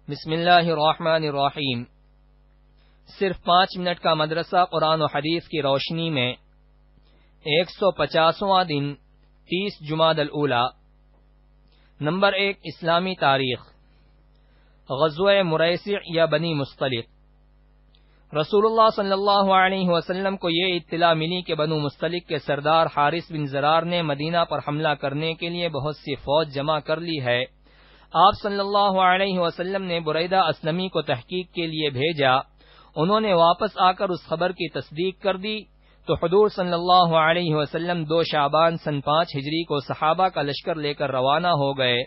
بسم اللہ الرحمن الرحیم۔ صرف 5 منٹ کا مدرسہ قرآن و حدیث کی روشنی میں 150واں دن 30 جمادی الاولی۔ نمبر 1، اسلامی تاریخ۔ غزوہ مریسع یا بنی مصطلق۔ رسول اللہ صلی اللہ علیہ وسلم کو یہ اطلاع ملی کہ بنو مصطلق کے سردار حارث بن زرار نے مدینہ پر حملہ کرنے کے لیے بہت سی فوج جمع کر لی ہے۔ آپ صلی اللہ علیہ وسلم نے بریدہ اسلمی کو تحقیق کے لیے بھیجا۔ انہوں نے واپس آ کر اس خبر کی تصدیق کر دی تو حضور صلی اللہ علیہ وسلم 2 شعبان سن 5 ہجری کو صحابہ کا لشکر لے کر روانہ ہو گئے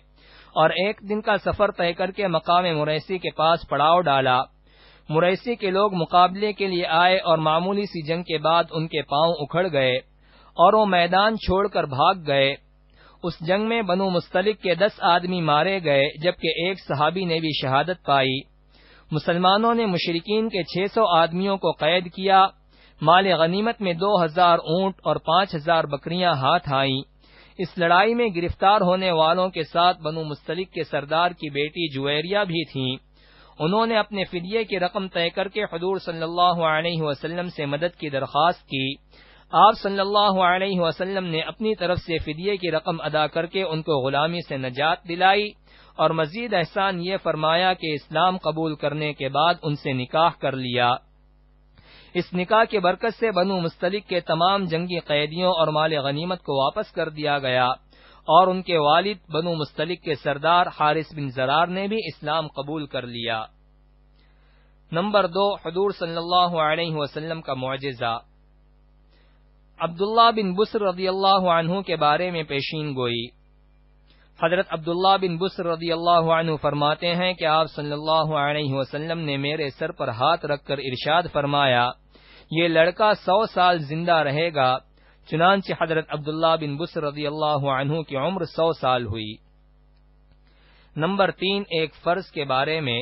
اور 1 دن کا سفر طے کر کے مقام مریسی کے پاس پڑاؤ ڈالا۔ مریسی کے لوگ مقابلے کے لیے آئے اور معمولی سی جنگ کے بعد ان کے پاؤں اکھڑ گئے اور وہ میدان چھوڑ کر بھاگ گئے۔ اس جنگ میں بنو مصطلق کے 10 آدمی مارے گئے جبکہ 1 صحابی نے بھی شہادت پائی۔ مسلمانوں نے مشرکین کے 600 آدمیوں کو قید کیا۔ مال غنیمت میں 2000 اونٹ اور 5000 بکریاں ہاتھ آئیں۔ اس لڑائی میں گرفتار ہونے والوں کے ساتھ بنو مصطلق کے سردار کی بیٹی جویریہ بھی تھیں۔ انہوں نے اپنے فدیے کی رقم طے کر کے حضور صلی اللہ علیہ وسلم سے مدد کی درخواست کی۔ آپ صلی اللہ علیہ وسلم نے اپنی طرف سے فدیے کی رقم ادا کر کے ان کو غلامی سے نجات دلائی اور مزید احسان یہ فرمایا کہ اسلام قبول کرنے کے بعد ان سے نکاح کر لیا۔ اس نکاح کی برکت سے بنو مصطلق کے تمام جنگی قیدیوں اور مال غنیمت کو واپس کر دیا گیا اور ان کے والد بنو مصطلق کے سردار حارث بن زرار نے بھی اسلام قبول کر لیا۔ نمبر 2، حضور صلی اللہ علیہ وسلم کا معجزہ۔ عبداللہ بن بسر رضی اللہ عنہ کے بارے میں پیشین گوئی۔ حضرت عبداللہ بن بسر رضی اللہ عنہ فرماتے ہیں کہ آپ صلی اللہ علیہ وسلم نے میرے سر پر ہاتھ رکھ کر ارشاد فرمایا، یہ لڑکا 100 سال زندہ رہے گا۔ چنانچہ حضرت عبداللہ بن بسر رضی اللہ عنہ کی عمر 100 سال ہوئی۔ نمبر 3، ایک فرض کے بارے میں۔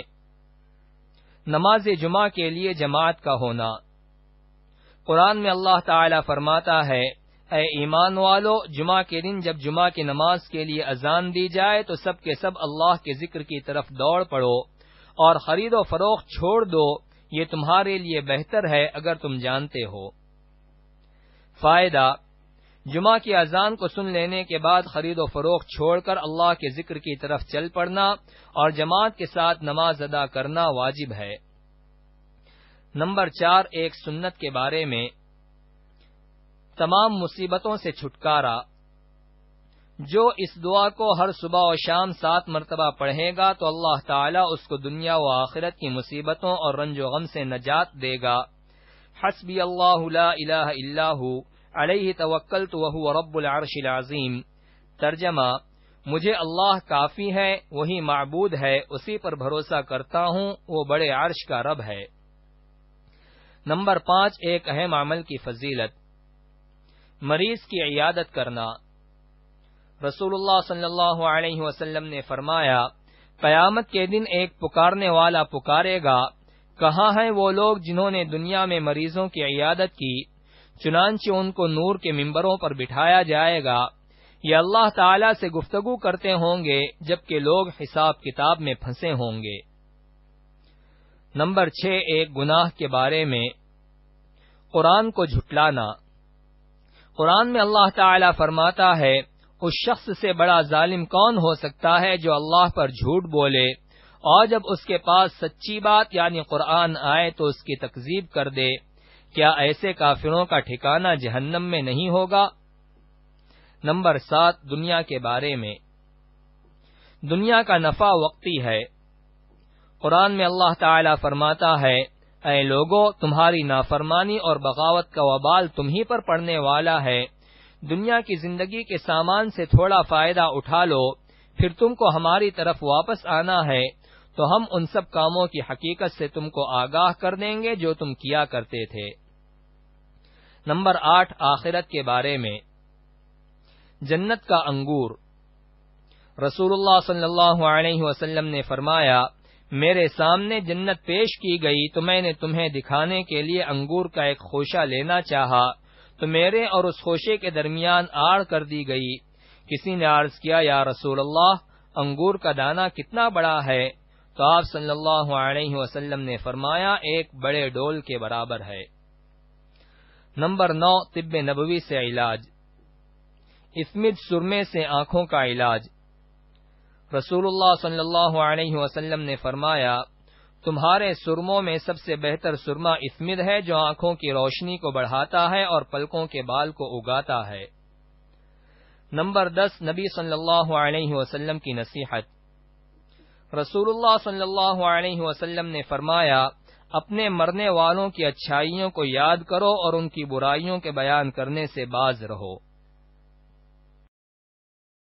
نماز جمعہ کے لیے جماعت کا ہونا۔ قرآن میں اللہ تعالی فرماتا ہے، اے ایمان والو، جمعہ کے دن جب جمعہ کی نماز کے لیے اذان دی جائے تو سب کے سب اللہ کے ذکر کی طرف دوڑ پڑو اور خرید و فروخت چھوڑ دو، یہ تمہارے لیے بہتر ہے اگر تم جانتے ہو۔ فائدہ: جمعہ کی اذان کو سن لینے کے بعد خرید و فروخت چھوڑ کر اللہ کے ذکر کی طرف چل پڑنا اور جماعت کے ساتھ نماز ادا کرنا واجب ہے۔ نمبر 4، ایک سنت کے بارے میں۔ تمام مصیبتوں سے چھٹکارا۔ جو اس دعا کو ہر صبح و شام 7 مرتبہ پڑھے گا تو اللہ تعالیٰ اس کو دنیا و آخرت کی مصیبتوں اور رنج و غم سے نجات دے گا۔ حسبی اللہ لا الہ الا ہو علیہ توکلت وہو رب العرش العظیم۔ ترجمہ: مجھے اللہ کافی ہے، وہی معبود ہے، اسی پر بھروسہ کرتا ہوں، وہ بڑے عرش کا رب ہے۔ نمبر 5، ایک اہم عمل کی فضیلت۔ مریض کی عیادت کرنا۔ رسول اللہ صلی اللہ علیہ وسلم نے فرمایا، قیامت کے دن ایک پکارنے والا پکارے گا، کہاں ہیں وہ لوگ جنہوں نے دنیا میں مریضوں کی عیادت کی؟ چنانچہ ان کو نور کے ممبروں پر بٹھایا جائے گا۔ یہ اللہ تعالی سے گفتگو کرتے ہوں گے جبکہ لوگ حساب کتاب میں پھنسے ہوں گے۔ نمبر 6، ایک گناہ کے بارے میں۔ قرآن کو جھٹلانا۔ قرآن میں اللہ تعالی فرماتا ہے، اس شخص سے بڑا ظالم کون ہو سکتا ہے جو اللہ پر جھوٹ بولے اور جب اس کے پاس سچی بات یعنی قرآن آئے تو اس کی تکذیب کر دے، کیا ایسے کافروں کا ٹھکانہ جہنم میں نہیں ہوگا؟ نمبر 7، دنیا کے بارے میں۔ دنیا کا نفع وقتی ہے۔ قرآن میں اللہ تعالی فرماتا ہے، اے لوگو، تمہاری نافرمانی اور بغاوت کا وبال تم ہی پر پڑنے والا ہے۔ دنیا کی زندگی کے سامان سے تھوڑا فائدہ اٹھا لو، پھر تم کو ہماری طرف واپس آنا ہے تو ہم ان سب کاموں کی حقیقت سے تم کو آگاہ کر دیں گے جو تم کیا کرتے تھے۔ نمبر 8، آخرت کے بارے میں۔ جنت کا انگور۔ رسول اللہ صلی اللہ علیہ وسلم نے فرمایا، میرے سامنے جنت پیش کی گئی تو میں نے تمہیں دکھانے کے لیے انگور کا ایک خوشہ لینا چاہا تو میرے اور اس خوشے کے درمیان آڑ کر دی گئی۔ کسی نے عرض کیا، یا رسول اللہ، انگور کا دانہ کتنا بڑا ہے؟ تو تو آپ صلی اللہ علیہ وسلم نے فرمایا ایک بڑے ڈول کے برابر ہے۔ نمبر 9، طب نبوی سے علاج۔ اسمد سرمے سے آنکھوں کا علاج۔ رسول اللہ صلی اللہ علیہ وسلم نے فرمایا تمہارے سرموں میں سب سے بہتر سرما اسمد ہے جو آنکھوں کی روشنی کو بڑھاتا ہے اور پلکوں کے بال کو اگاتا ہے۔ نمبر 10، نبی صلی اللہ علیہ وسلم کی نصیحت۔ رسول اللہ صلی اللہ علیہ وسلم نے فرمایا اپنے مرنے والوں کی اچھائیوں کو یاد کرو اور ان کی برائیوں کے بیان کرنے سے باز رہو۔